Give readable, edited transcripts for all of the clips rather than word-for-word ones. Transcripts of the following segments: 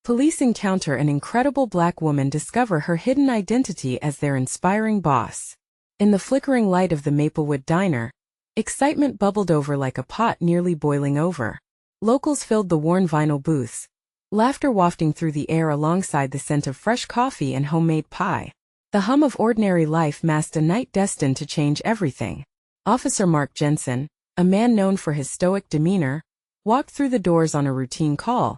Police encounter an incredible black woman discover her hidden identity as their inspiring boss. In the flickering light of the Maplewood diner, excitement bubbled over like a pot nearly boiling over. Locals filled the worn vinyl booths, laughter wafting through the air alongside the scent of fresh coffee and homemade pie. The hum of ordinary life masked a night destined to change everything. Officer Mark Jensen, a man known for his stoic demeanor, walked through the doors on a routine call.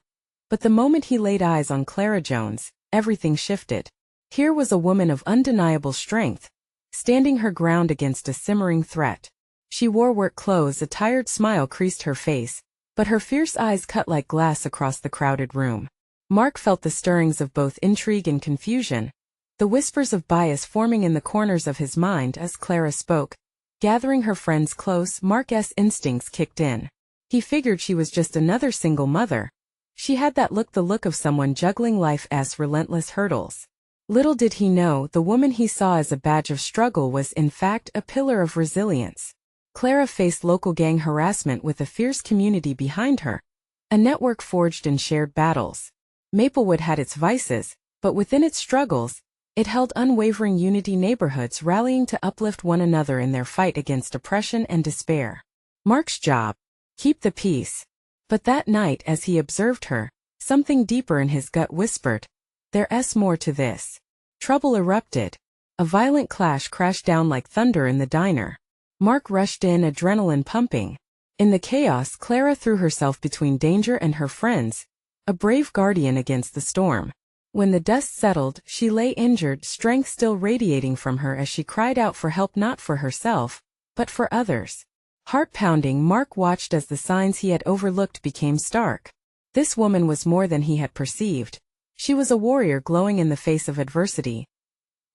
But the moment he laid eyes on Clara Jones, everything shifted. Here was a woman of undeniable strength, standing her ground against a simmering threat. She wore work clothes, a tired smile creased her face, but her fierce eyes cut like glass across the crowded room. Mark felt the stirrings of both intrigue and confusion, the whispers of bias forming in the corners of his mind as Clara spoke. Gathering her friends close, Mark's instincts kicked in. He figured she was just another single mother. She had the look of someone juggling life's relentless hurdles. Little did he know, the woman he saw as a badge of struggle was in fact a pillar of resilience. Clara faced local gang harassment with a fierce community behind her, a network forged in shared battles. Maplewood had its vices, but within its struggles, it held unwavering unity, neighborhoods rallying to uplift one another in their fight against oppression and despair. Mark's job? Keep the peace. But that night, as he observed her, something deeper in his gut whispered, "There's more to this." Trouble erupted. A violent clash crashed down like thunder in the diner. Mark rushed in, adrenaline pumping. In the chaos, Clara threw herself between danger and her friends, a brave guardian against the storm. When the dust settled, she lay injured, strength still radiating from her as she cried out for help, not for herself, but for others. Heart-pounding, Mark watched as the signs he had overlooked became stark. This woman was more than he had perceived. She was a warrior glowing in the face of adversity.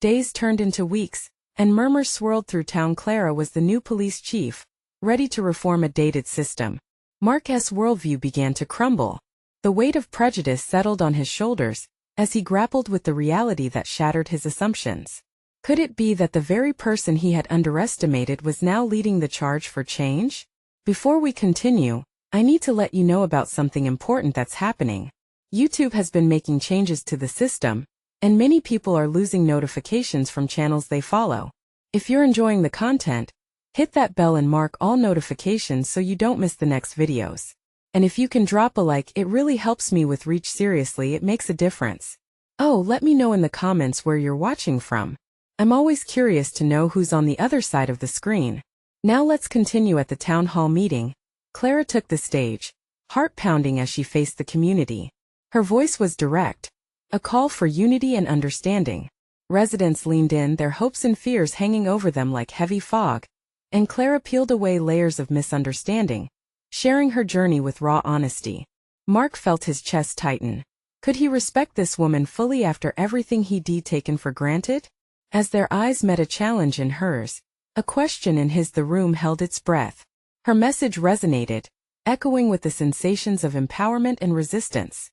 Days turned into weeks, and murmurs swirled through town. Clara was the new police chief, ready to reform a dated system. Mark's worldview began to crumble. The weight of prejudice settled on his shoulders, as he grappled with the reality that shattered his assumptions. Could it be that the very person he had underestimated was now leading the charge for change? Before we continue, I need to let you know about something important that's happening. YouTube has been making changes to the system, and many people are losing notifications from channels they follow. If you're enjoying the content, hit that bell and mark all notifications so you don't miss the next videos. And if you can drop a like, it really helps me with reach. Seriously, it makes a difference. Oh, let me know in the comments where you're watching from. I'm always curious to know who's on the other side of the screen. Now let's continue. At the town hall meeting, Clara took the stage, heart pounding as she faced the community. Her voice was direct, a call for unity and understanding. Residents leaned in, their hopes and fears hanging over them like heavy fog, and Clara peeled away layers of misunderstanding, sharing her journey with raw honesty. Mark felt his chest tighten. Could he respect this woman fully after everything he'd taken for granted? As their eyes met, a challenge in hers, a question in his, the room held its breath. Her message resonated, echoing with the sensations of empowerment and resistance.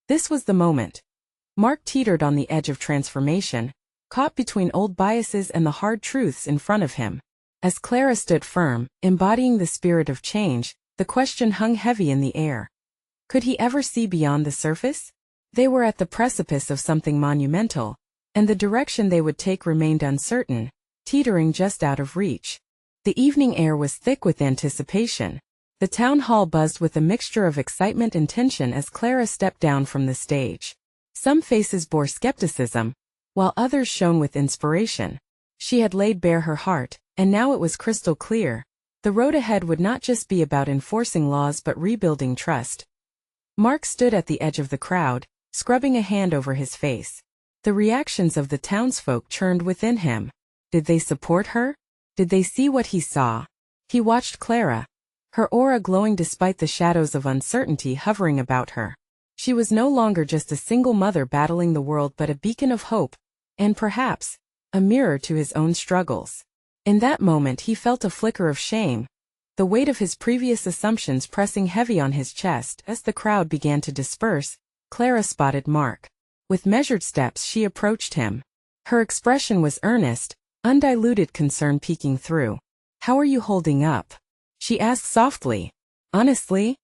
This was the moment. Mark teetered on the edge of transformation, caught between old biases and the hard truths in front of him. As Clara stood firm, embodying the spirit of change, the question hung heavy in the air. Could he ever see beyond the surface? They were at the precipice of something monumental, and the direction they would take remained uncertain, teetering just out of reach. The evening air was thick with anticipation. The town hall buzzed with a mixture of excitement and tension as Clara stepped down from the stage. Some faces bore skepticism, while others shone with inspiration. She had laid bare her heart, and now it was crystal clear. The road ahead would not just be about enforcing laws but rebuilding trust. Mark stood at the edge of the crowd, scrubbing a hand over his face. The reactions of the townsfolk churned within him. Did they support her? Did they see what he saw? He watched Clara, her aura glowing despite the shadows of uncertainty hovering about her. She was no longer just a single mother battling the world but a beacon of hope, and perhaps, a mirror to his own struggles. In that moment he felt a flicker of shame, the weight of his previous assumptions pressing heavy on his chest. As the crowd began to disperse, Clara spotted Mark. With measured steps she approached him. Her expression was earnest, undiluted concern peeking through. "How are you holding up?" she asked softly. "Honestly?"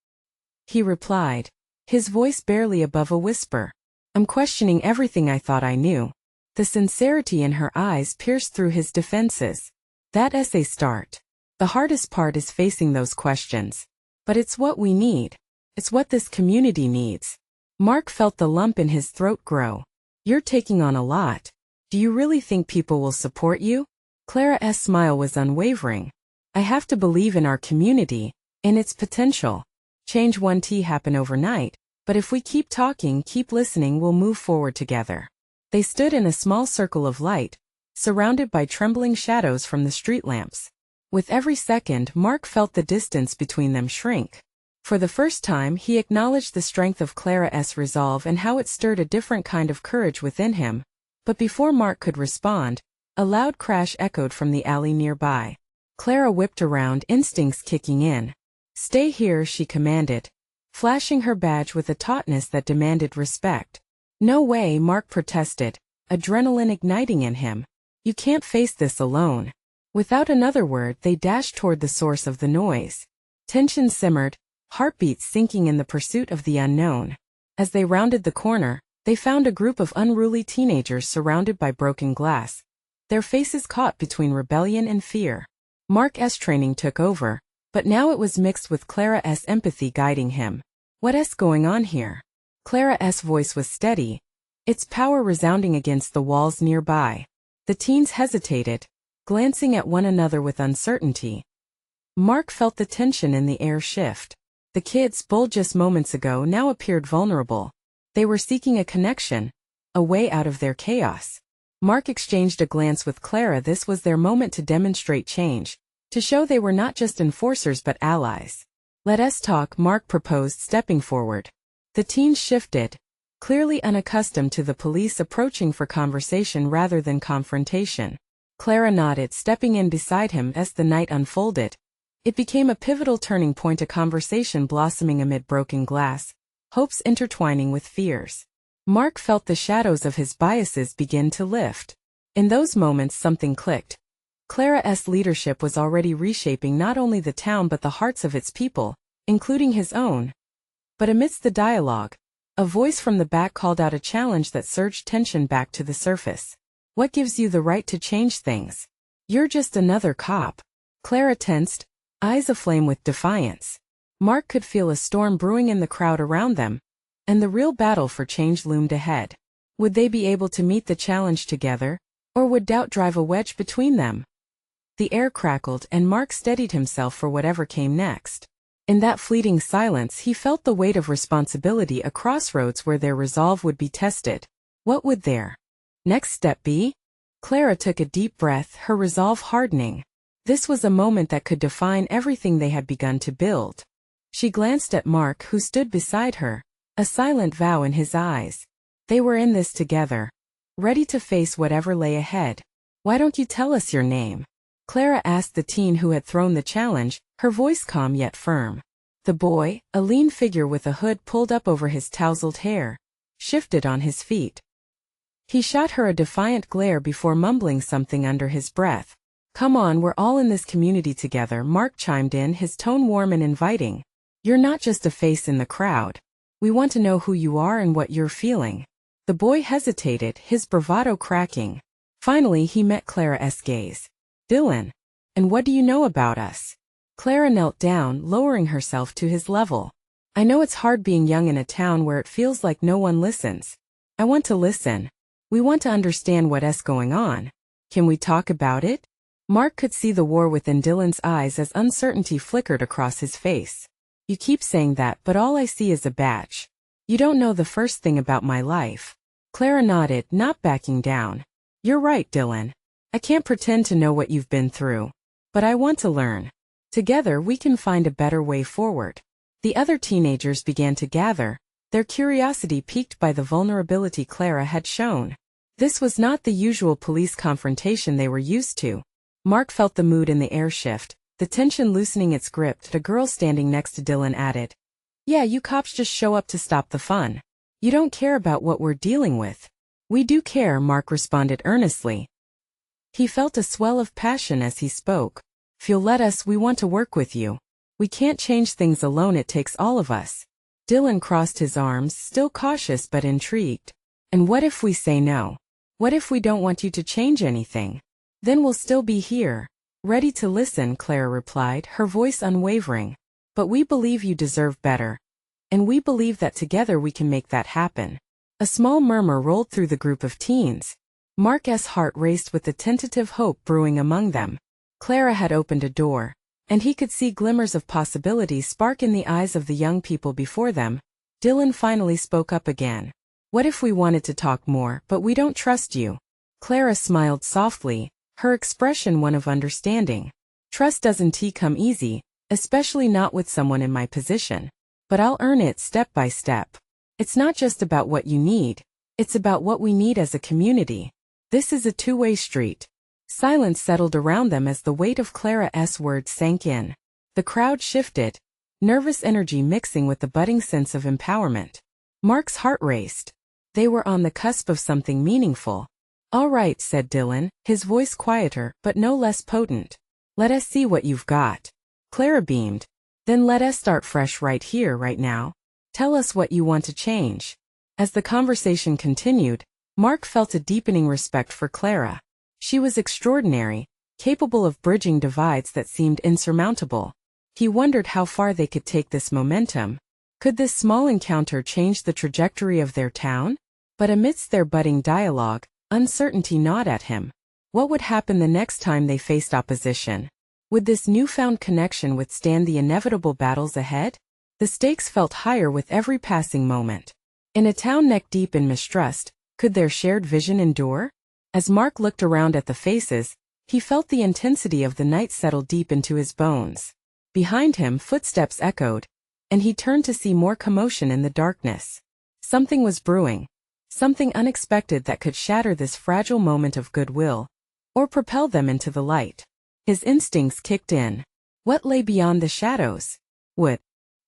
he replied. his voice barely above a whisper. I'm questioning everything I thought I knew. The sincerity in her eyes pierced through his defenses. That essay start. The hardest part is facing those questions. But it's what we need. It's what this community needs. Mark felt the lump in his throat grow. You're taking on a lot. Do you really think people will support you? Clara's smile was unwavering. I have to believe in our community, in its potential. Change won't happen overnight, but if we keep talking, keep listening, we'll move forward together. They stood in a small circle of light, surrounded by trembling shadows from the street lamps. With every second, Mark felt the distance between them shrink. For the first time, he acknowledged the strength of Clara's resolve and how it stirred a different kind of courage within him. But before Mark could respond, a loud crash echoed from the alley nearby. Clara whipped around, instincts kicking in. Stay here, she commanded, flashing her badge with a tautness that demanded respect. No way, Mark protested, adrenaline igniting in him. You can't face this alone. Without another word, they dashed toward the source of the noise. Tension simmered, heartbeats sinking in the pursuit of the unknown. As they rounded the corner, they found a group of unruly teenagers surrounded by broken glass, their faces caught between rebellion and fear. Mark's training took over, but now it was mixed with Clara's empathy guiding him. What's going on here? Clara's voice was steady, its power resounding against the walls nearby. The teens hesitated, glancing at one another with uncertainty. Mark felt the tension in the air shift. The kids, bold just moments ago, now appeared vulnerable. They were seeking a connection, a way out of their chaos. Mark exchanged a glance with Clara. This was their moment to demonstrate change, to show they were not just enforcers but allies. Let us talk, Mark proposed, stepping forward. The teens shifted, clearly unaccustomed to the police approaching for conversation rather than confrontation. Clara nodded, stepping in beside him as the night unfolded. It became a pivotal turning point, a conversation blossoming amid broken glass, hopes intertwining with fears. Mark felt the shadows of his biases begin to lift. In those moments something clicked. Clara's leadership was already reshaping not only the town but the hearts of its people, including his own. But amidst the dialogue, a voice from the back called out a challenge that surged tension back to the surface. What gives you the right to change things? You're just another cop. Clara tensed, eyes aflame with defiance. Mark could feel a storm brewing in the crowd around them, and the real battle for change loomed ahead. Would they be able to meet the challenge together, or would doubt drive a wedge between them? The air crackled and Mark steadied himself for whatever came next. In that fleeting silence he felt the weight of responsibility, a crossroads where their resolve would be tested. What would their next step be? Clara took a deep breath, her resolve hardening. This was a moment that could define everything they had begun to build. She glanced at Mark, who stood beside her, a silent vow in his eyes. They were in this together, ready to face whatever lay ahead. Why don't you tell us your name? Clara asked the teen who had thrown the challenge, her voice calm yet firm. The boy, a lean figure with a hood pulled up over his tousled hair, shifted on his feet. He shot her a defiant glare before mumbling something under his breath. Come on, we're all in this community together, Mark chimed in, his tone warm and inviting. You're not just a face in the crowd. We want to know who you are and what you're feeling. The boy hesitated, his bravado cracking. Finally he met Clara's gaze. Dylan. And what do you know about us? Clara knelt down, lowering herself to his level. I know it's hard being young in a town where it feels like no one listens. I want to listen. We want to understand what's going on. Can we talk about it? Mark could see the war within Dylan's eyes as uncertainty flickered across his face. You keep saying that, but all I see is a badge. You don't know the first thing about my life. Clara nodded, not backing down. You're right, Dylan. I can't pretend to know what you've been through. But I want to learn. Together we can find a better way forward. The other teenagers began to gather, their curiosity piqued by the vulnerability Clara had shown. This was not the usual police confrontation they were used to. Mark felt the mood in the air shift, the tension loosening its grip. The girl standing next to Dylan added, Yeah, you cops just show up to stop the fun. You don't care about what we're dealing with. We do care, Mark responded earnestly. He felt a swell of passion as he spoke. If you'll let us, we want to work with you. We can't change things alone, it takes all of us. Dylan crossed his arms, still cautious but intrigued. And what if we say no? What if we don't want you to change anything? Then we'll still be here. Ready to listen, Clara replied, her voice unwavering. But we believe you deserve better. And we believe that together we can make that happen. A small murmur rolled through the group of teens. Mark's heart raced with the tentative hope brewing among them. Clara had opened a door, and he could see glimmers of possibility spark in the eyes of the young people before them. Dylan finally spoke up again. What if we wanted to talk more, but we don't trust you? Clara smiled softly, her expression one of understanding. Trust doesn't come easy, especially not with someone in my position. But I'll earn it step by step. It's not just about what you need, it's about what we need as a community. This is a two-way street. Silence settled around them as the weight of Clara's words sank in. The crowd shifted, nervous energy mixing with the budding sense of empowerment. Mark's heart raced. They were on the cusp of something meaningful. All right, said Dylan, his voice quieter but no less potent. Let us see what you've got. Clara beamed. Then let us start fresh right here, right now. Tell us what you want to change. As the conversation continued, Mark felt a deepening respect for Clara. She was extraordinary, capable of bridging divides that seemed insurmountable. He wondered how far they could take this momentum. Could this small encounter change the trajectory of their town? But amidst their budding dialogue, uncertainty gnawed at him. What would happen the next time they faced opposition? Would this newfound connection withstand the inevitable battles ahead? The stakes felt higher with every passing moment. In a town neck-deep in mistrust, could their shared vision endure? As Mark looked around at the faces, he felt the intensity of the night settle deep into his bones. Behind him, footsteps echoed, and he turned to see more commotion in the darkness. Something was brewing, something unexpected that could shatter this fragile moment of goodwill, or propel them into the light. His instincts kicked in. What lay beyond the shadows? Would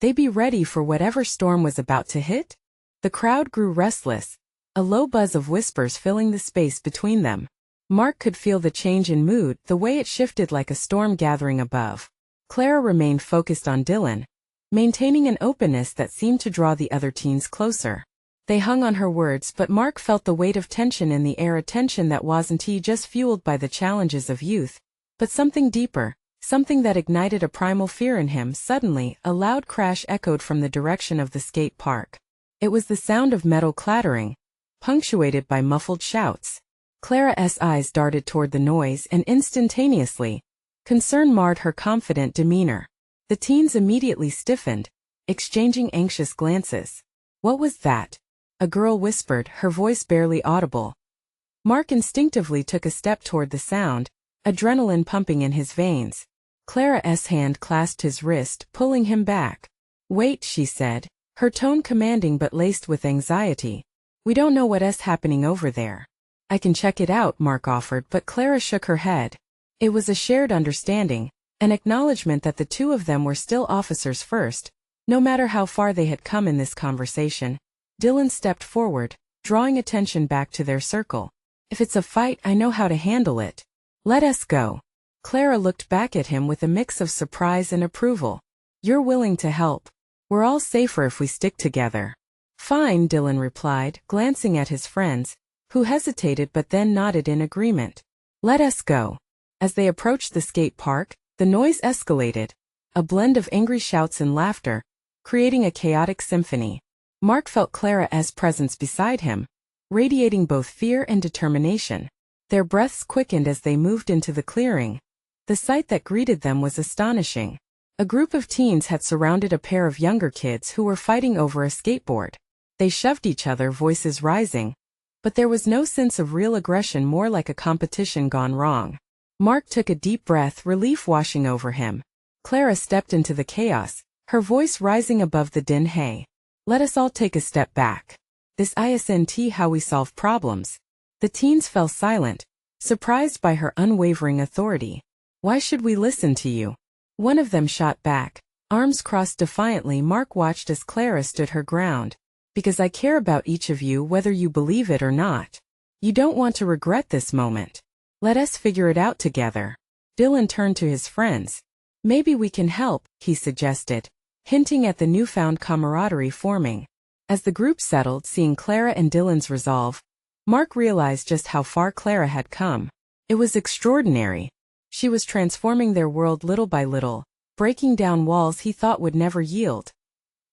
they be ready for whatever storm was about to hit? The crowd grew restless, a low buzz of whispers filling the space between them. Mark could feel the change in mood, the way it shifted like a storm gathering above. Clara remained focused on Dylan, maintaining an openness that seemed to draw the other teens closer. They hung on her words, but Mark felt the weight of tension in the air, a tension that wasn't just fueled by the challenges of youth, but something deeper, something that ignited a primal fear in him. Suddenly, a loud crash echoed from the direction of the skate park. It was the sound of metal clattering, punctuated by muffled shouts. Clara's eyes darted toward the noise, and instantaneously, concern marred her confident demeanor. The teens immediately stiffened, exchanging anxious glances. What was that? A girl whispered, her voice barely audible. Mark instinctively took a step toward the sound, adrenaline pumping in his veins. Clara's hand clasped his wrist, pulling him back. Wait, she said, her tone commanding but laced with anxiety. We don't know what's happening over there. I can check it out, Mark offered, but Clara shook her head. It was a shared understanding, an acknowledgement that the two of them were still officers first, no matter how far they had come in this conversation. Dylan stepped forward, drawing attention back to their circle. If it's a fight, I know how to handle it. Let us go. Clara looked back at him with a mix of surprise and approval. You're willing to help. We're all safer if we stick together. Fine, Dylan replied, glancing at his friends, who hesitated but then nodded in agreement. Let us go. As they approached the skate park, the noise escalated, a blend of angry shouts and laughter, creating a chaotic symphony. Mark felt Clara's presence beside him, radiating both fear and determination. Their breaths quickened as they moved into the clearing. The sight that greeted them was astonishing. A group of teens had surrounded a pair of younger kids who were fighting over a skateboard. They shoved each other, voices rising. But there was no sense of real aggression, more like a competition gone wrong. Mark took a deep breath, relief washing over him. Clara stepped into the chaos, her voice rising above the din. Hey, let us all take a step back. This isn't how we solve problems. The teens fell silent, surprised by her unwavering authority. Why should we listen to you? One of them shot back, arms crossed defiantly. Mark watched as Clara stood her ground. Because I care about each of you, whether you believe it or not. You don't want to regret this moment. Let us figure it out together. Dylan turned to his friends. Maybe we can help, he suggested. hinting at the newfound camaraderie forming. As the group settled, seeing Clara and Dylan's resolve, Mark realized just how far Clara had come. It was extraordinary. She was transforming their world little by little, breaking down walls he thought would never yield.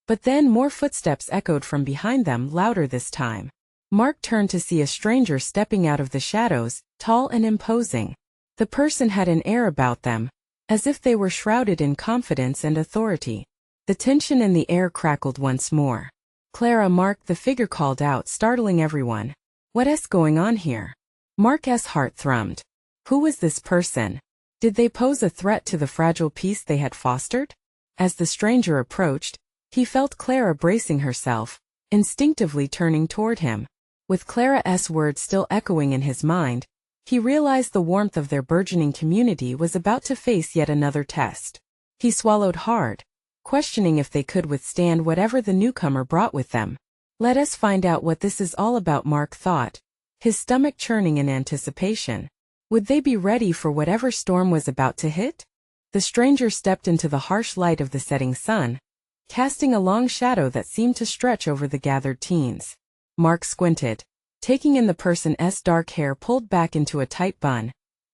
But then more footsteps echoed from behind them, louder this time. Mark turned to see a stranger stepping out of the shadows, tall and imposing. The person had an air about them, as if they were shrouded in confidence and authority. The tension in the air crackled once more. "Clara!" Mark, the figure called out, startling everyone. "What's going on here?" Mark's heart thrummed. Who was this person? Did they pose a threat to the fragile peace they had fostered? As the stranger approached, he felt Clara bracing herself, instinctively turning toward him. With Clara's words still echoing in his mind, he realized the warmth of their burgeoning community was about to face yet another test. He swallowed hard, questioning if they could withstand whatever the newcomer brought with them. "Let us find out what this is all about," Mark thought, his stomach churning in anticipation. Would they be ready for whatever storm was about to hit? The stranger stepped into the harsh light of the setting sun, casting a long shadow that seemed to stretch over the gathered teens. Mark squinted, taking in the person's dark hair pulled back into a tight bun,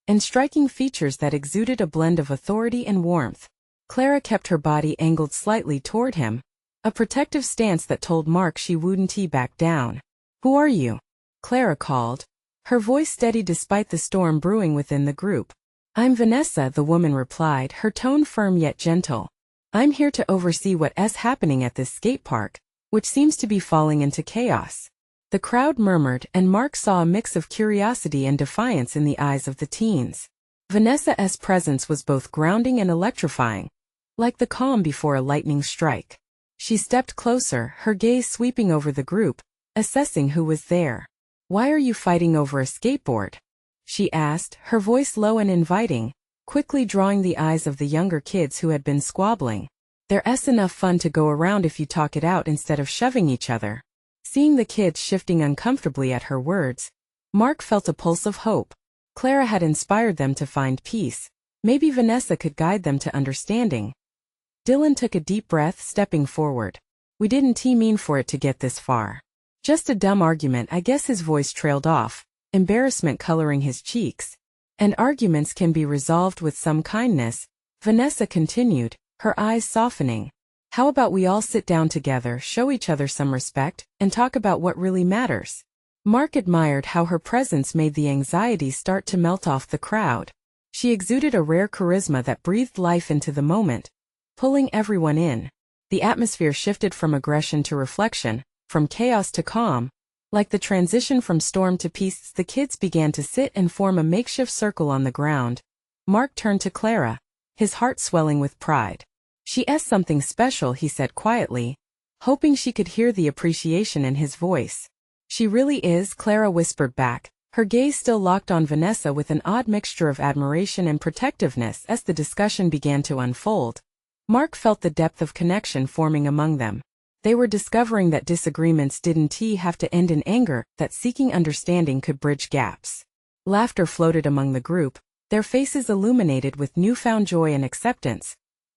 and striking features that exuded a blend of authority and warmth. Clara kept her body angled slightly toward him, a protective stance that told Mark she wouldn't back down. "Who are you?" Clara called, her voice steady despite the storm brewing within the group. "I'm Vanessa," the woman replied, her tone firm yet gentle. "I'm here to oversee what's happening at this skate park, which seems to be falling into chaos." The crowd murmured, and Mark saw a mix of curiosity and defiance in the eyes of the teens. Vanessa's presence was both grounding and electrifying, like the calm before a lightning strike. She stepped closer, her gaze sweeping over the group, assessing who was there. "Why are you fighting over a skateboard?" she asked, her voice low and inviting, quickly drawing the eyes of the younger kids who had been squabbling. "There's enough fun to go around if you talk it out instead of shoving each other." Seeing the kids shifting uncomfortably at her words, Mark felt a pulse of hope. Clara had inspired them to find peace. Maybe Vanessa could guide them to understanding. Dylan took a deep breath, stepping forward. "We didn't mean for it to get this far. Just a dumb argument, I guess." His voice trailed off, embarrassment coloring his cheeks. "And arguments can be resolved with some kindness," Vanessa continued, her eyes softening. "How about we all sit down together, show each other some respect, and talk about what really matters?" Mark admired how her presence made the anxiety start to melt off the crowd. She exuded a rare charisma that breathed life into the moment, pulling everyone in. The atmosphere shifted from aggression to reflection, from chaos to calm. Like the transition from storm to peace, the kids began to sit and form a makeshift circle on the ground. Mark turned to Clara, his heart swelling with pride. "She's something special," he said quietly, hoping she could hear the appreciation in his voice. "She really is," Clara whispered back, her gaze still locked on Vanessa with an odd mixture of admiration and protectiveness. As the discussion began to unfold, Mark felt the depth of connection forming among them. They were discovering that disagreements didn't have to end in anger, that seeking understanding could bridge gaps. Laughter floated among the group, their faces illuminated with newfound joy and acceptance.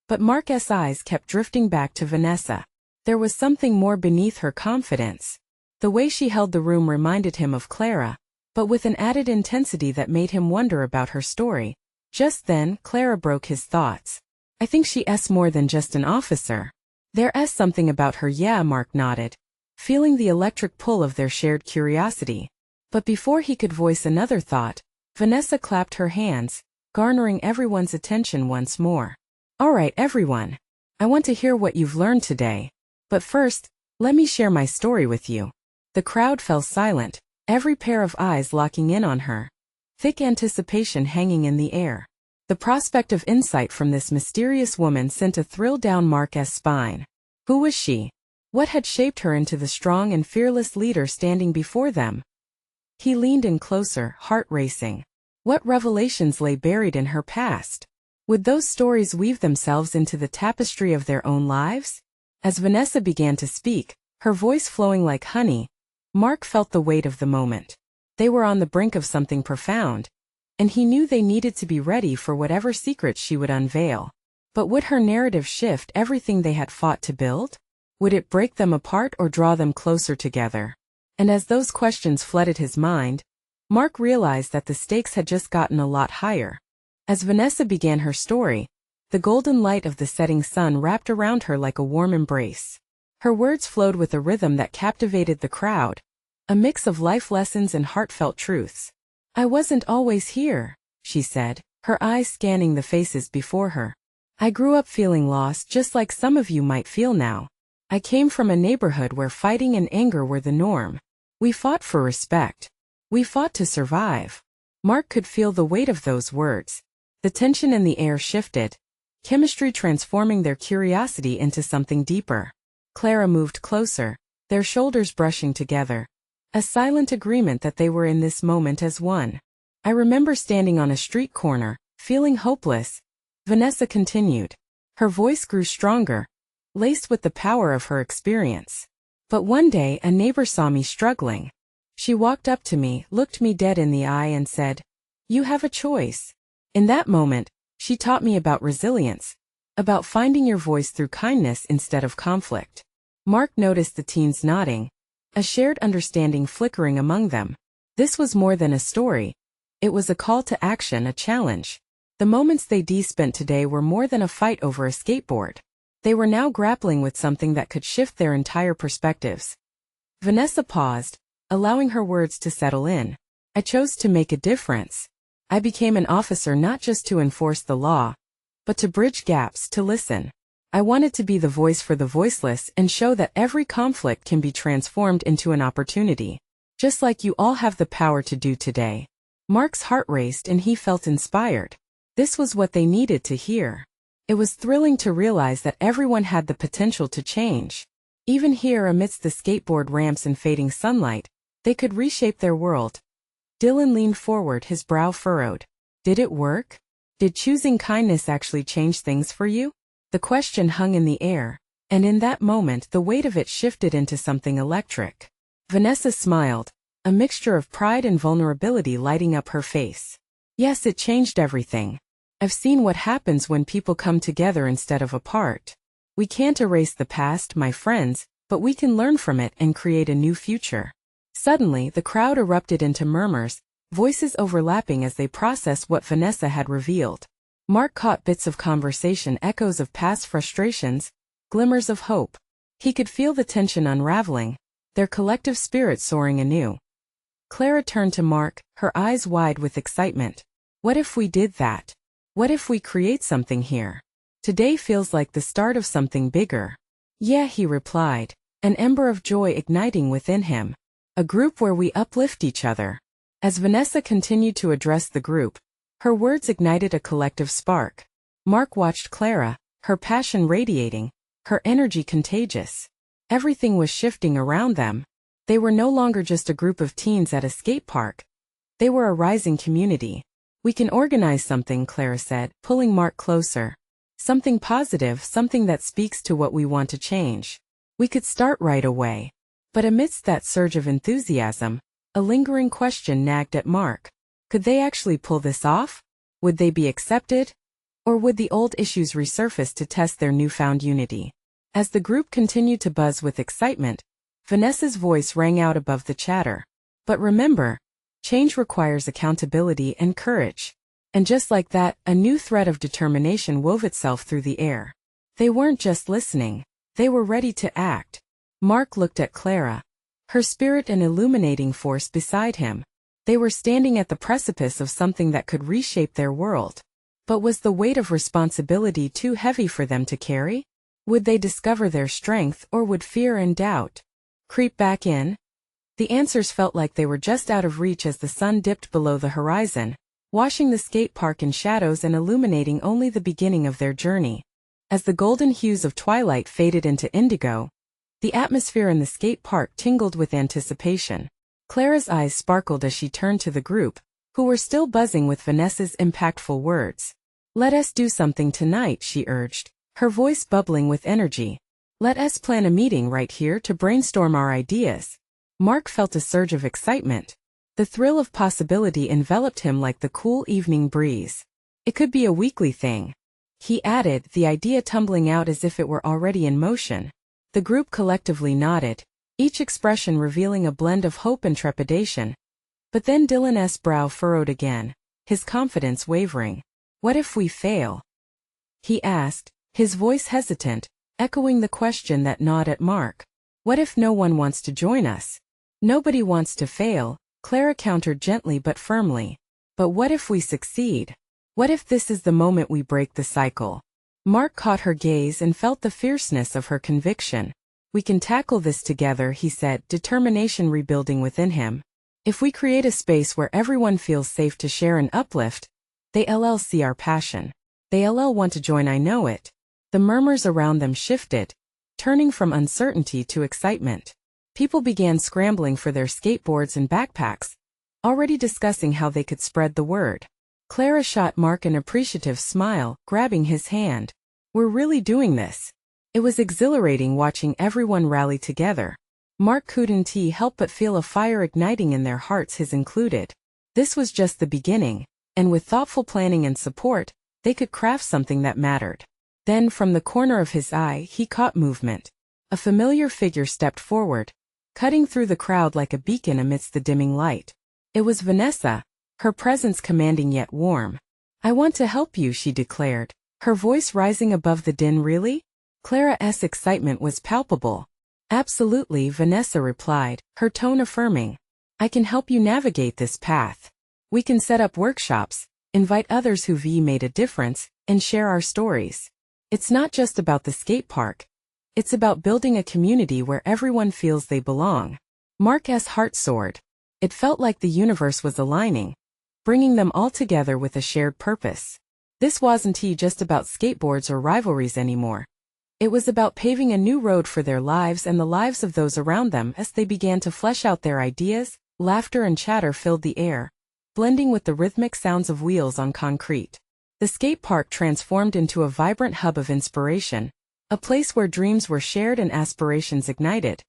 But Mark's eyes kept drifting back to Vanessa. There was something more beneath her confidence. The way she held the room reminded him of Clara, but with an added intensity that made him wonder about her story. Just then, Clara broke his thoughts. "I think she's more than just an officer. There's something about her." "Yeah," Mark nodded, feeling the electric pull of their shared curiosity. But before he could voice another thought, Vanessa clapped her hands, garnering everyone's attention once more. "All right, everyone. I want to hear what you've learned today. But first, let me share my story with you." The crowd fell silent, every pair of eyes locking in on her, thick anticipation hanging in the air. The prospect of insight from this mysterious woman sent a thrill down Mark's spine. Who was she? What had shaped her into the strong and fearless leader standing before them? He leaned in closer, heart racing. What revelations lay buried in her past? Would those stories weave themselves into the tapestry of their own lives? As Vanessa began to speak, her voice flowing like honey, Mark felt the weight of the moment. They were on the brink of something profound, and he knew they needed to be ready for whatever secrets she would unveil. But would her narrative shift everything they had fought to build? Would it break them apart or draw them closer together? And as those questions flooded his mind, Mark realized that the stakes had just gotten a lot higher. As Vanessa began her story, the golden light of the setting sun wrapped around her like a warm embrace. Her words flowed with a rhythm that captivated the crowd, a mix of life lessons and heartfelt truths. "I wasn't always here," she said, her eyes scanning the faces before her. "I grew up feeling lost just like some of you might feel now. I came from a neighborhood where fighting and anger were the norm. We fought for respect. We fought to survive." Mark could feel the weight of those words. The tension in the air shifted, chemistry transforming their curiosity into something deeper. Clara moved closer, their shoulders brushing together, a silent agreement that they were in this moment as one. "I remember standing on a street corner, feeling hopeless," Vanessa continued. Her voice grew stronger, laced with the power of her experience. "But one day a neighbor saw me struggling. She walked up to me, looked me dead in the eye and said, 'You have a choice.' In that moment, she taught me about resilience, about finding your voice through kindness instead of conflict." Mark noticed the teens nodding, a shared understanding flickering among them. This was more than a story. It was a call to action, a challenge. The moments they spent today were more than a fight over a skateboard. They were now grappling with something that could shift their entire perspectives. Vanessa paused, allowing her words to settle in. "I chose to make a difference. I became an officer not just to enforce the law, but to bridge gaps, to listen. I wanted to be the voice for the voiceless and show that every conflict can be transformed into an opportunity, just like you all have the power to do today." Mark's heart raced and he felt inspired. This was what they needed to hear. It was thrilling to realize that everyone had the potential to change. Even here amidst the skateboard ramps and fading sunlight, they could reshape their world. Dylan leaned forward, his brow furrowed. "Did it work? Did choosing kindness actually change things for you?" The question hung in the air, and in that moment the weight of it shifted into something electric. Vanessa smiled, a mixture of pride and vulnerability lighting up her face. "Yes, it changed everything. I've seen what happens when people come together instead of apart. We can't erase the past, my friends, but we can learn from it and create a new future." Suddenly, the crowd erupted into murmurs, voices overlapping as they processed what Vanessa had revealed. Mark caught bits of conversation, echoes of past frustrations, glimmers of hope. He could feel the tension unraveling, their collective spirit soaring anew. Clara turned to Mark, her eyes wide with excitement. "What if we did that? What if we create something here? Today feels like the start of something bigger." "Yeah," he replied, an ember of joy igniting within him. "A group where we uplift each other." As Vanessa continued to address the group, her words ignited a collective spark. Mark watched Clara, her passion radiating, her energy contagious. Everything was shifting around them. They were no longer just a group of teens at a skate park. They were a rising community. "We can organize something," Clara said, pulling Mark closer. "Something positive, something that speaks to what we want to change. We could start right away." But amidst that surge of enthusiasm, a lingering question nagged at Mark. Could they actually pull this off? Would they be accepted? Or would the old issues resurface to test their newfound unity? As the group continued to buzz with excitement, Vanessa's voice rang out above the chatter. "But remember, change requires accountability and courage." And just like that, a new thread of determination wove itself through the air. They weren't just listening. They were ready to act. Mark looked at Clara, her spirit an illuminating force beside him. They were standing at the precipice of something that could reshape their world. But was the weight of responsibility too heavy for them to carry? Would they discover their strength, or would fear and doubt creep back in? The answers felt like they were just out of reach as the sun dipped below the horizon, washing the skate park in shadows and illuminating only the beginning of their journey. As the golden hues of twilight faded into indigo, the atmosphere in the skate park tingled with anticipation. Clara's eyes sparkled as she turned to the group, who were still buzzing with Vanessa's impactful words. "Let us do something tonight," she urged, her voice bubbling with energy. "Let us plan a meeting right here to brainstorm our ideas." Mark felt a surge of excitement. The thrill of possibility enveloped him like the cool evening breeze. It could be a weekly thing. he added, the idea tumbling out as if it were already in motion. The group collectively nodded, each expression revealing a blend of hope and trepidation. But then Dylan's brow furrowed again, his confidence wavering. What if we fail? He asked, his voice hesitant, echoing the question that gnawed at Mark. What if no one wants to join us? Nobody wants to fail, Clara countered gently but firmly. But what if we succeed? What if this is the moment we break the cycle? Mark caught her gaze and felt the fierceness of her conviction. We can tackle this together, he said, determination rebuilding within him. If we create a space where everyone feels safe to share and uplift, they'll see our passion. They'll want to join, I know it. The murmurs around them shifted, turning from uncertainty to excitement. People began scrambling for their skateboards and backpacks, already discussing how they could spread the word. Clara shot Mark an appreciative smile, grabbing his hand. We're really doing this. It was exhilarating watching everyone rally together. Mark couldn't help but feel a fire igniting in their hearts, his included. This was just the beginning, and with thoughtful planning and support, they could craft something that mattered. Then from the corner of his eye he caught movement. A familiar figure stepped forward, cutting through the crowd like a beacon amidst the dimming light. It was Vanessa, her presence commanding yet warm. I want to help you, she declared, her voice rising above the din. Really? Clara's excitement was palpable. Absolutely, Vanessa replied, her tone affirming. I can help you navigate this path. We can set up workshops, invite others who've made a difference, and share our stories. It's not just about the skate park. It's about building a community where everyone feels they belong. Mark's heart soared. It felt like the universe was aligning, bringing them all together with a shared purpose. This wasn't just about skateboards or rivalries anymore. It was about paving a new road for their lives and the lives of those around them. As they began to flesh out their ideas, laughter and chatter filled the air, blending with the rhythmic sounds of wheels on concrete. The skate park transformed into a vibrant hub of inspiration, a place where dreams were shared and aspirations ignited.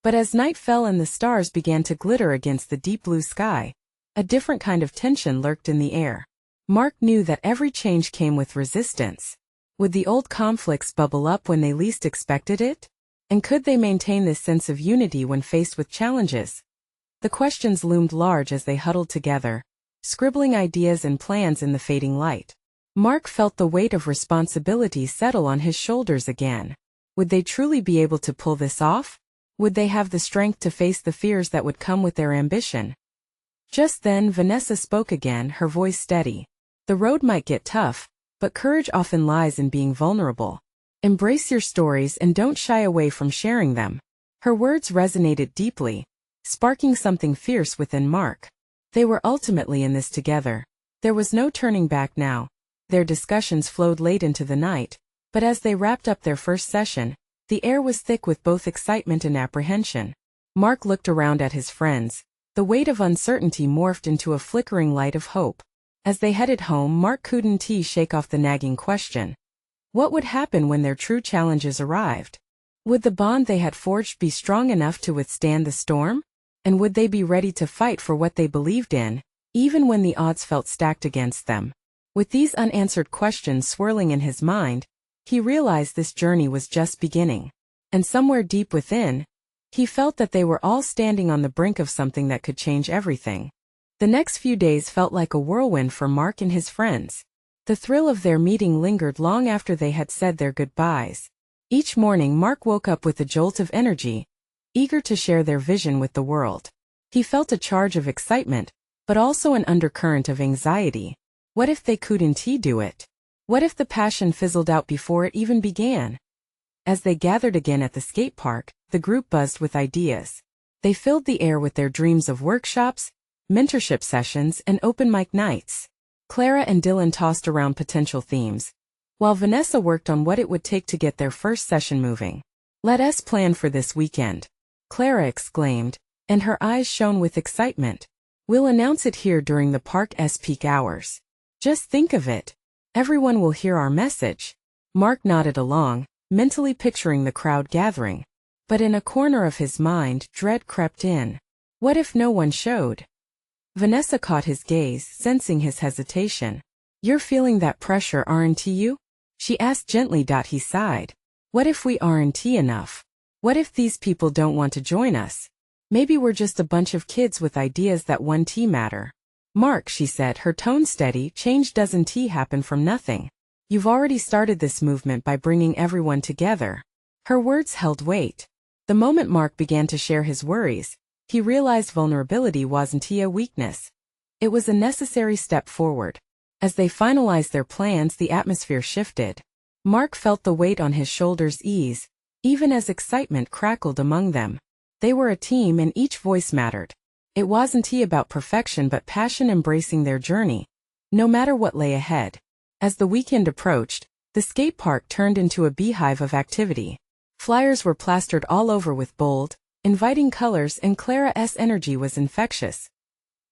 But as night fell and the stars began to glitter against the deep blue sky, a different kind of tension lurked in the air. Mark knew that every change came with resistance. Would the old conflicts bubble up when they least expected it? And could they maintain this sense of unity when faced with challenges? The questions loomed large as they huddled together, scribbling ideas and plans in the fading light. Mark felt the weight of responsibility settle on his shoulders again. Would they truly be able to pull this off? Would they have the strength to face the fears that would come with their ambition? Just then Vanessa spoke again, her voice steady. The road might get tough, but courage often lies in being vulnerable. Embrace your stories and don't shy away from sharing them. Her words resonated deeply, sparking something fierce within Mark. They were ultimately in this together. There was no turning back now. Their discussions flowed late into the night, but as they wrapped up their first session, the air was thick with both excitement and apprehension. Mark looked around at his friends. The weight of uncertainty morphed into a flickering light of hope. As they headed home, Mark couldn't shake off the nagging question. What would happen when their true challenges arrived? Would the bond they had forged be strong enough to withstand the storm? And would they be ready to fight for what they believed in, even when the odds felt stacked against them? With these unanswered questions swirling in his mind, he realized this journey was just beginning. And somewhere deep within, he felt that they were all standing on the brink of something that could change everything. The next few days felt like a whirlwind for Mark and his friends. The thrill of their meeting lingered long after they had said their goodbyes. Each morning Mark woke up with a jolt of energy, eager to share their vision with the world. He felt a charge of excitement, but also an undercurrent of anxiety. What if they couldn't do it? What if the passion fizzled out before it even began? As they gathered again at the skate park, the group buzzed with ideas. They filled the air with their dreams of workshops, mentorship sessions, and open mic nights. Clara and Dylan tossed around potential themes, while Vanessa worked on what it would take to get their first session moving. Let us plan for this weekend, Clara exclaimed, and her eyes shone with excitement. We'll announce it here during the park's peak hours. Just think of it. Everyone will hear our message. Mark nodded along, mentally picturing the crowd gathering. But in a corner of his mind, dread crept in. What if no one showed? Vanessa caught his gaze, sensing his hesitation. You're feeling that pressure, aren't you? She asked gently. He sighed. What if we aren't enough? What if these people don't want to join us? Maybe we're just a bunch of kids with ideas that one tea matter. Mark, she said, her tone steady, change doesn't happen from nothing. You've already started this movement by bringing everyone together. Her words held weight. The moment Mark began to share his worries, he realized vulnerability wasn't a weakness. It was a necessary step forward. As they finalized their plans, the atmosphere shifted. Mark felt the weight on his shoulders ease, even as excitement crackled among them. They were a team and each voice mattered. It wasn't about perfection but passion, embracing their journey, no matter what lay ahead. As the weekend approached, the skate park turned into a beehive of activity. Flyers were plastered all over with bold, inviting colors, and Clara's energy was infectious.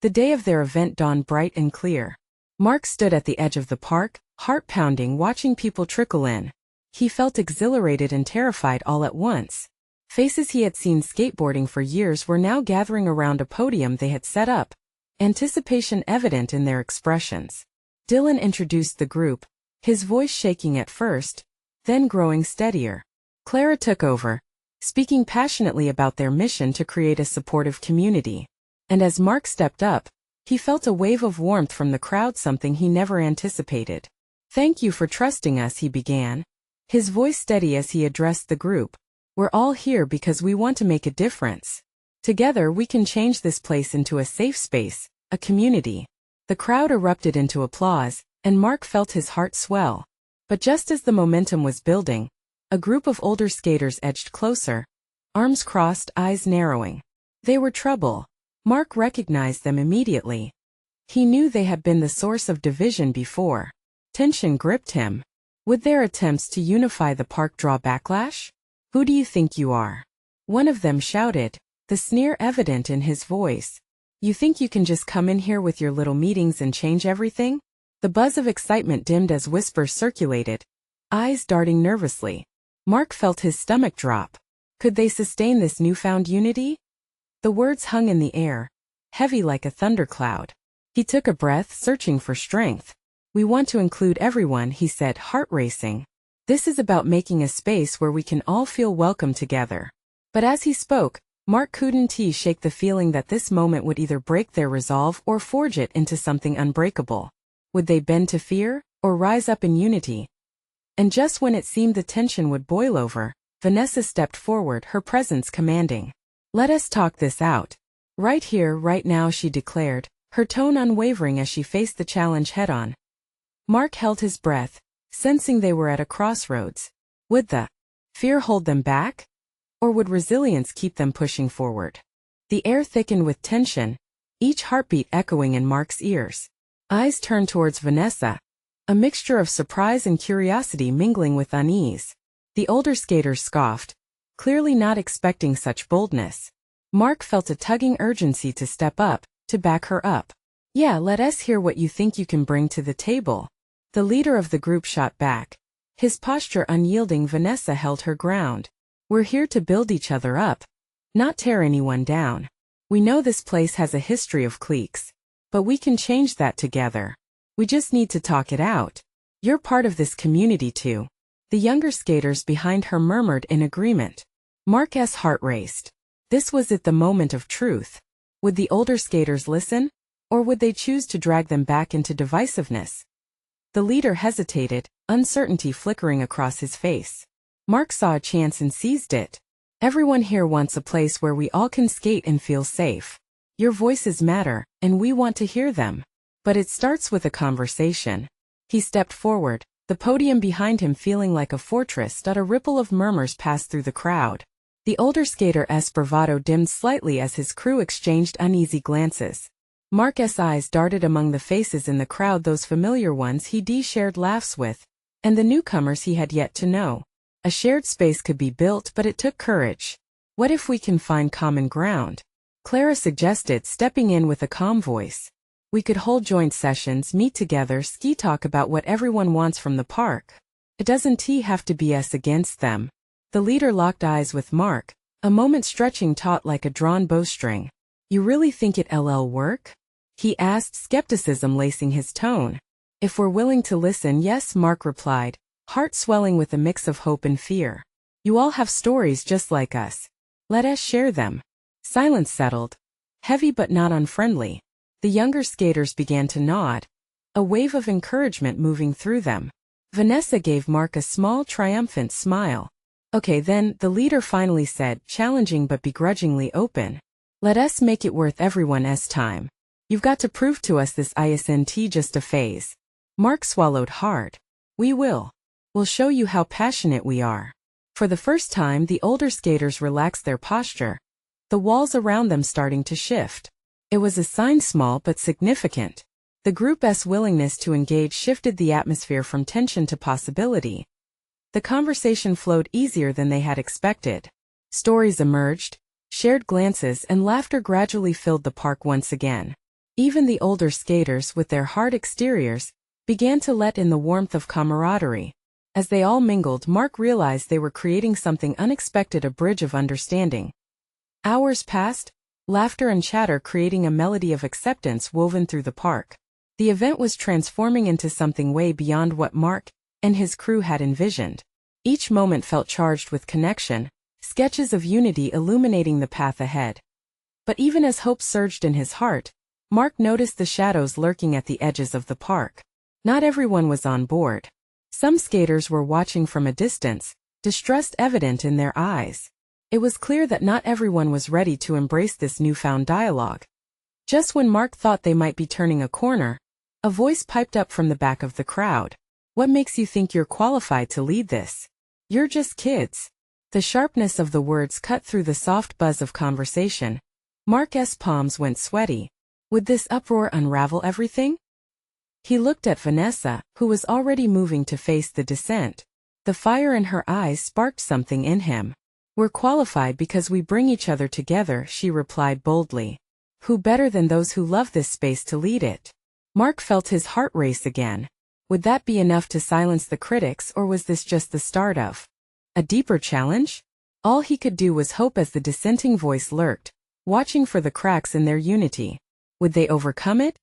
The day of their event dawned bright and clear. Mark stood at the edge of the park, heart pounding, watching people trickle in. He felt exhilarated and terrified all at once. Faces he had seen skateboarding for years were now gathering around a podium they had set up, anticipation evident in their expressions. Dylan introduced the group, his voice shaking at first, then growing steadier. Clara took over, speaking passionately about their mission to create a supportive community. And as Mark stepped up, he felt a wave of warmth from the crowd, something he never anticipated. Thank you for trusting us, he began, his voice steady as he addressed the group. We're all here because we want to make a difference. Together we can change this place into a safe space, a community. The crowd erupted into applause, and Mark felt his heart swell. But just as the momentum was building, a group of older skaters edged closer, arms crossed, eyes narrowing. They were trouble. Mark recognized them immediately. He knew they had been the source of division before. Tension gripped him. Would their attempts to unify the park draw backlash? Who do you think you are? One of them shouted, the sneer evident in his voice. You think you can just come in here with your little meetings and change everything? The buzz of excitement dimmed as whispers circulated, eyes darting nervously. Mark felt his stomach drop. Could they sustain this newfound unity? The words hung in the air, heavy like a thundercloud. He took a breath, searching for strength. We want to include everyone, he said, heart racing. This is about making a space where we can all feel welcome together. But as he spoke, Mark couldn't shake the feeling that this moment would either break their resolve or forge it into something unbreakable. Would they bend to fear, or rise up in unity? And just when it seemed the tension would boil over, Vanessa stepped forward, her presence commanding. Let us talk this out. Right here, right now, she declared, her tone unwavering as she faced the challenge head-on. Mark held his breath, sensing they were at a crossroads. Would the fear hold them back? Or would resilience keep them pushing forward? The air thickened with tension, each heartbeat echoing in Mark's ears. Eyes turned towards Vanessa, a mixture of surprise and curiosity mingling with unease. The older skaters scoffed, clearly not expecting such boldness. Mark felt a tugging urgency to step up, to back her up. Yeah, let us hear what you think you can bring to the table. The leader of the group shot back, his posture unyielding. Vanessa held her ground. We're here to build each other up, not tear anyone down. We know this place has a history of cliques, but we can change that together. We just need to talk it out. You're part of this community too. The younger skaters behind her murmured in agreement. Mark's heart raced. This was it, the moment of truth. Would the older skaters listen, or would they choose to drag them back into divisiveness? The leader hesitated, uncertainty flickering across his face. Mark saw a chance and seized it. Everyone here wants a place where we all can skate and feel safe. Your voices matter, and we want to hear them. But it starts with a conversation. He stepped forward, the podium behind him feeling like a fortress. A ripple of murmurs passed through the crowd. The older skater's bravado dimmed slightly as his crew exchanged uneasy glances. Mark's eyes darted among the faces in the crowd, those familiar ones he'd shared laughs with, and the newcomers he had yet to know. A shared space could be built, but it took courage. What if we can find common ground? Clara suggested, stepping in with a calm voice. We could hold joint sessions, meet together, ski talk about what everyone wants from the park. It doesn't have to be us against them. The leader locked eyes with Mark, a moment stretching taut like a drawn bowstring. You really think it'll work? He asked, skepticism lacing his tone. If we're willing to listen, yes, Mark replied, heart swelling with a mix of hope and fear. You all have stories just like us. Let us share them. Silence settled, heavy but not unfriendly. The younger skaters began to nod, a wave of encouragement moving through them. Vanessa gave Mark a small, triumphant smile. Okay then, the leader finally said, challenging but begrudgingly open. Let us make it worth everyone's time. You've got to prove to us this isn't just a phase. Mark swallowed hard. We will. We'll show you how passionate we are. For the first time, the older skaters relaxed their posture, the walls around them starting to shift. It was a sign, small but significant. The group's willingness to engage shifted the atmosphere from tension to possibility. The conversation flowed easier than they had expected. Stories emerged, shared glances and laughter gradually filled the park once again. Even the older skaters, with their hard exteriors, began to let in the warmth of camaraderie. As they all mingled, Mark realized they were creating something unexpected, a bridge of understanding. Hours passed, laughter and chatter creating a melody of acceptance woven through the park. The event was transforming into something way beyond what Mark and his crew had envisioned. Each moment felt charged with connection, sketches of unity illuminating the path ahead. But even as hope surged in his heart, Mark noticed the shadows lurking at the edges of the park. Not everyone was on board. Some skaters were watching from a distance, distrust evident in their eyes. It was clear that not everyone was ready to embrace this newfound dialogue. Just when Mark thought they might be turning a corner, a voice piped up from the back of the crowd. What makes you think you're qualified to lead this? You're just kids. The sharpness of the words cut through the soft buzz of conversation. Mark's palms went sweaty. Would this uproar unravel everything? He looked at Vanessa, who was already moving to face the descent. The fire in her eyes sparked something in him. We're qualified because we bring each other together, she replied boldly. Who better than those who love this space to lead it? Mark felt his heart race again. Would that be enough to silence the critics, or was this just the start of a deeper challenge? All he could do was hope as the dissenting voice lurked, watching for the cracks in their unity. Would they overcome it?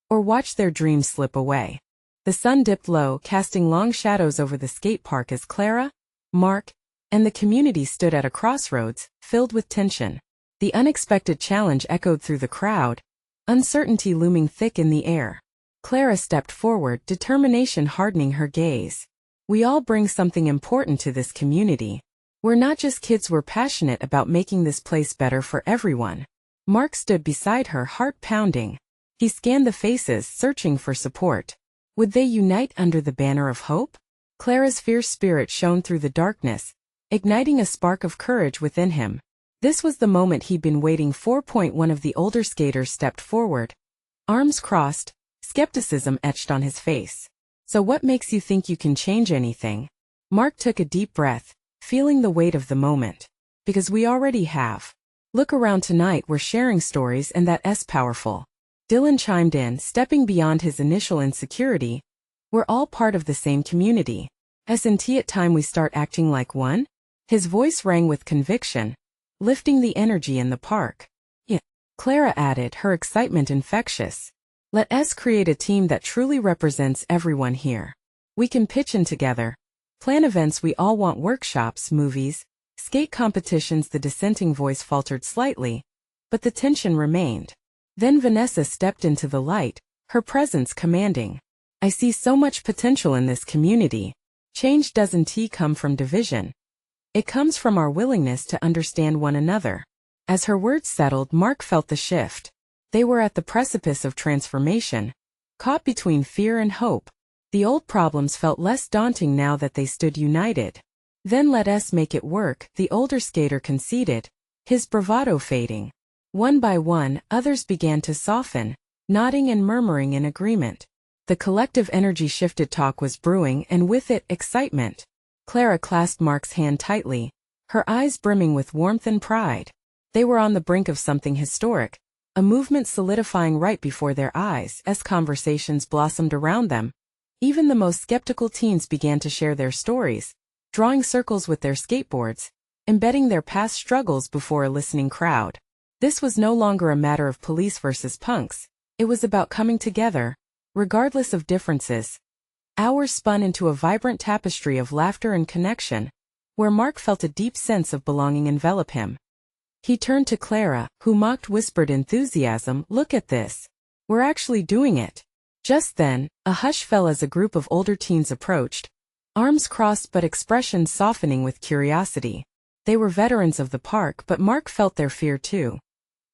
Or watch their dreams slip away? The sun dipped low, casting long shadows over the skate park as Clara, Mark, and the community stood at a crossroads, filled with tension. The unexpected challenge echoed through the crowd, uncertainty looming thick in the air. Clara stepped forward, determination hardening her gaze. We all bring something important to this community. We're not just kids, we're passionate about making this place better for everyone. Mark stood beside her, heart pounding. He scanned the faces, searching for support. Would they unite under the banner of hope? Clara's fierce spirit shone through the darkness, igniting a spark of courage within him. This was the moment he'd been waiting for. One of the older skaters stepped forward, arms crossed, skepticism etched on his face. So what makes you think you can change anything? Mark took a deep breath, feeling the weight of the moment. Because we already have. Look around tonight, we're sharing stories, and that's powerful. Dylan chimed in, stepping beyond his initial insecurity. We're all part of the same community. Isn't it time we start acting like one? His voice rang with conviction, lifting the energy in the park. Yeah, Clara added, her excitement infectious. Let us create a team that truly represents everyone here. We can pitch in together, plan events we all want, workshops, movies, skate competitions. The dissenting voice faltered slightly, but the tension remained. Then Vanessa stepped into the light, her presence commanding. I see so much potential in this community. Change doesn't come from division. It comes from our willingness to understand one another. As her words settled, Mark felt the shift. They were at the precipice of transformation, caught between fear and hope. The old problems felt less daunting now that they stood united. Then let us make it work, the older skater conceded, his bravado fading. One by one, others began to soften, nodding and murmuring in agreement. The collective energy shifted, talk was brewing, and with it, excitement. Clara clasped Mark's hand tightly, her eyes brimming with warmth and pride. They were on the brink of something historic, a movement solidifying right before their eyes. As conversations blossomed around them, even the most skeptical teens began to share their stories, drawing circles with their skateboards, embedding their past struggles before a listening crowd. This was no longer a matter of police versus punks. It was about coming together, regardless of differences. Hours spun into a vibrant tapestry of laughter and connection, where Mark felt a deep sense of belonging envelop him. He turned to Clara, who mocked whispered enthusiasm, "Look at this. We're actually doing it." Just then, a hush fell as a group of older teens approached, arms crossed but expressions softening with curiosity. They were veterans of the park, but Mark felt their fear too.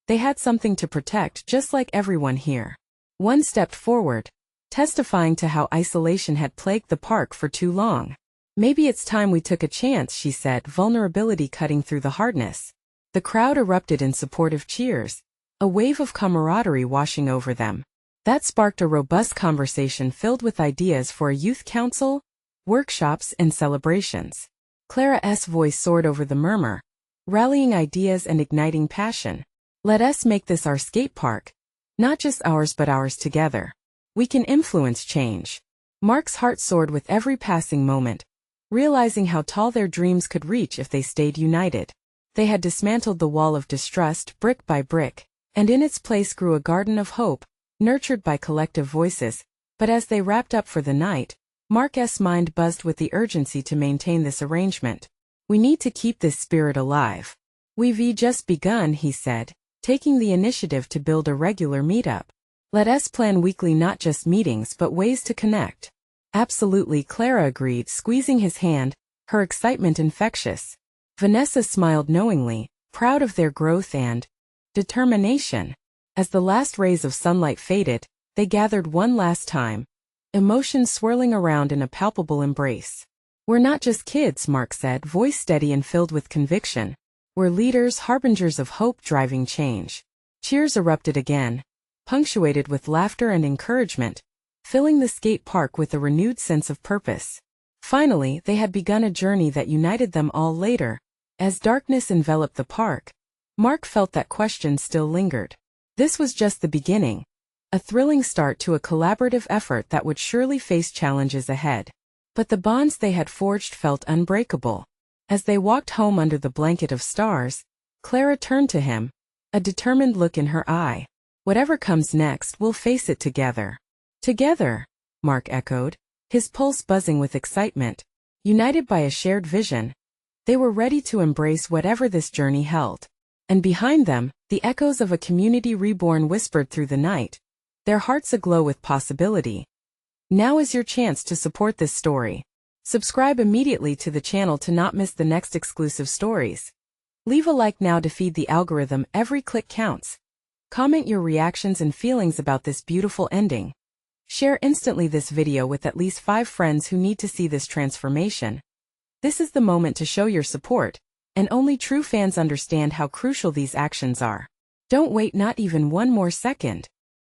They had something to protect, just like everyone here. One stepped forward, testifying to how isolation had plagued the park for too long. "Maybe it's time we took a chance," she said, vulnerability cutting through the hardness. The crowd erupted in supportive cheers, a wave of camaraderie washing over them. That sparked a robust conversation filled with ideas for a youth council, workshops, and celebrations. Clara's voice soared over the murmur, rallying ideas and igniting passion. "Let us make this our skate park. Not just ours but ours together. We can influence change." Mark's heart soared with every passing moment, realizing how tall their dreams could reach if they stayed united. They had dismantled the wall of distrust brick by brick, and in its place grew a garden of hope, nurtured by collective voices. But as they wrapped up for the night, Mark's mind buzzed with the urgency to maintain this arrangement. "We need to keep this spirit alive. We've just begun," he said, taking the initiative to build a regular meetup. "Let us plan weekly, not just meetings but ways to connect." "Absolutely," Clara agreed, squeezing his hand, her excitement infectious. Vanessa smiled knowingly, proud of their growth and determination. As the last rays of sunlight faded, they gathered one last time, emotions swirling around in a palpable embrace. "We're not just kids," Mark said, voice steady and filled with conviction. "We're leaders, harbingers of hope driving change." Cheers erupted again, punctuated with laughter and encouragement, filling the skate park with a renewed sense of purpose. Finally, they had begun a journey that united them all. Later, as darkness enveloped the park, Mark felt that questions still lingered. This was just the beginning, a thrilling start to a collaborative effort that would surely face challenges ahead. But the bonds they had forged felt unbreakable. As they walked home under the blanket of stars, Clara turned to him, a determined look in her eye. "Whatever comes next, we'll face it together." "Together," Mark echoed, his pulse buzzing with excitement. United by a shared vision, they were ready to embrace whatever this journey held. And behind them, the echoes of a community reborn whispered through the night, their hearts aglow with possibility. Now is your chance to support this story. Subscribe immediately to the channel to not miss the next exclusive stories. Leave a like now to feed the algorithm, every click counts. Comment your reactions and feelings about this beautiful ending. Share instantly this video with at least 5 friends who need to see this transformation. This is the moment to show your support, and only true fans understand how crucial these actions are. Don't wait not even one more second.